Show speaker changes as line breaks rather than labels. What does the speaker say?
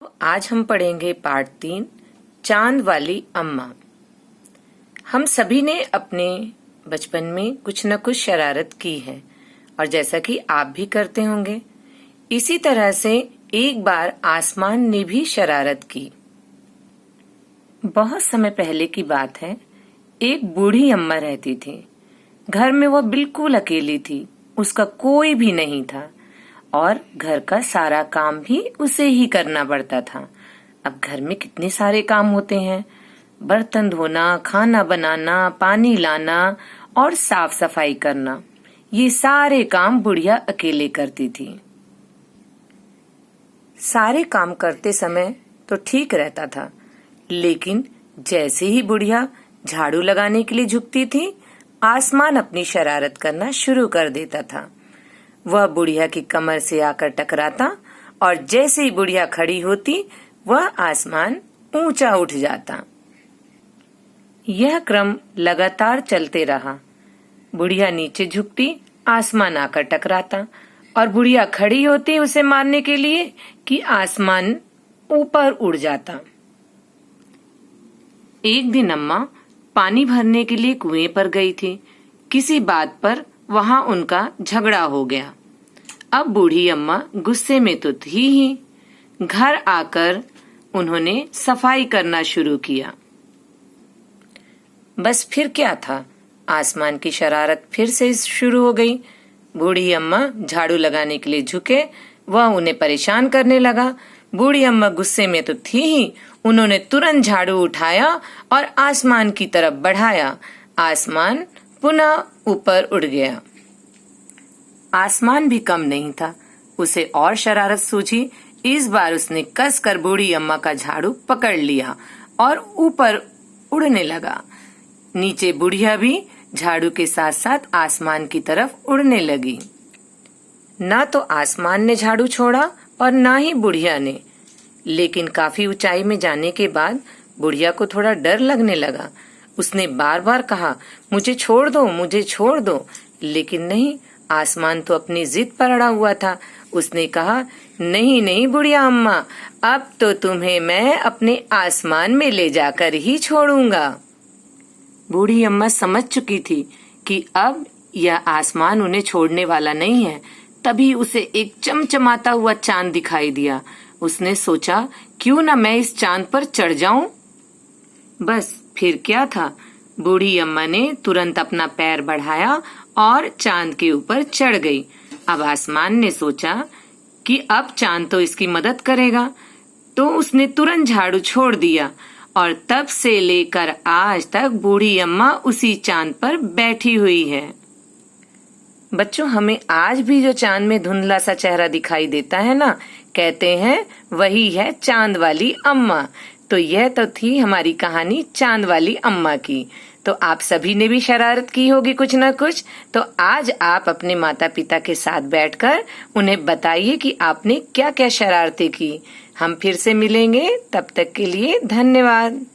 तो आज हम पढ़ेंगे पाठ 3 चांद वाली अम्मा। हम सभी ने अपने बचपन में कुछ न कुछ शरारत की है और जैसा कि आप भी करते होंगे, इसी तरह से एक बार आसमान ने भी शरारत की। बहुत समय पहले की बात है। एक बूढ़ी अम्मा रहती थी। घर में वह बिल्कुल अकेली थी, उसका कोई भी नहीं था और घर का सारा काम भी उसे ही करना पड़ता था। अब घर में कितने सारे काम होते हैं, बर्तन धोना, खाना बनाना, पानी लाना और साफ सफाई करना, ये सारे काम बुढ़िया अकेले करती थी। सारे काम करते समय तो ठीक रहता था, लेकिन जैसे ही बुढ़िया झाड़ू लगाने के लिए झुकती थी, आसमान अपनी शरारत करना शुरू कर देता था। वह बुढ़िया की कमर से आकर टकराता और जैसे ही बुढ़िया खड़ी होती, वह आसमान ऊंचा उठ जाता। यह क्रम लगातार चलते रहा। बुढ़िया नीचे झुकती, आसमान आकर टकराता और बुढ़िया खड़ी होती उसे मारने के लिए कि आसमान ऊपर उड़ जाता। एक दिन अम्मा पानी भरने के लिए कुएं पर गई थी। किसी बात पर वहां उनका झगड़ा हो गया। अब बूढ़ी अम्मा गुस्से में तो थी ही। घर आकर उन्होंने सफाई करना शुरू किया। बस फिर क्या था, आसमान की शरारत फिर से शुरू हो गई। बूढ़ी अम्मा झाड़ू लगाने के लिए झुके, वह उन्हें परेशान करने लगा। बूढ़ी अम्मा गुस्से में तो थी ही, उन्होंने तुरंत झाड़ू उठाया और आसमान की तरफ बढ़ाया। आसमान पुनः ऊपर उड़ गया। आसमान भी कम नहीं था, उसे और शरारत सूझी। इस बार उसने कसकर बूढ़ी अम्मा का झाड़ू पकड़ लिया और ऊपर उड़ने लगा। नीचे बुढ़िया भी झाड़ू के साथ साथ आसमान की तरफ उड़ने लगी। ना तो आसमान ने झाड़ू छोड़ा और ना ही बुढ़िया ने, लेकिन काफी ऊंचाई में जाने के बाद बुढ़िया को थोड़ा डर लगने लगा। उसने बार बार कहा, मुझे छोड़ दो, मुझे छोड़ दो, लेकिन नहीं, आसमान तो अपनी जिद पर अड़ा हुआ था। उसने कहा, नहीं नहीं बुढ़िया अम्मा, अब तो तुम्हें मैं अपने आसमान में ले जाकर ही छोड़ूंगा। बूढ़ी अम्मा समझ चुकी थी कि अब यह आसमान उन्हें छोड़ने वाला नहीं है। तभी उसे एक चमचमाता हुआ चांद दिखाई दिया। उसने सोचा, क्यों न मैं इस चांद पर चढ़ जाऊं। बस फिर क्या था, बूढ़ी अम्मा ने तुरंत अपना पैर बढ़ाया और चांद के ऊपर चढ़ गई। अब आसमान ने सोचा कि अब चांद तो इसकी मदद करेगा, तो उसने तुरंत झाड़ू छोड़ दिया और तब से लेकर आज तक बूढ़ी अम्मा उसी चांद पर बैठी हुई है। बच्चों, हमें आज भी जो चांद में धुंधला सा चेहरा दिखाई देता है ना, कहते हैं वही है चांद वाली अम्मा। तो यह तो थी हमारी कहानी चांद वाली अम्मा की। तो आप सभी ने भी शरारत की होगी कुछ न कुछ। तो आज आप अपने माता पिता के साथ बैठकर उन्हें बताइए कि आपने क्या क्या शरारतें की। हम फिर से मिलेंगे, तब तक के लिए धन्यवाद।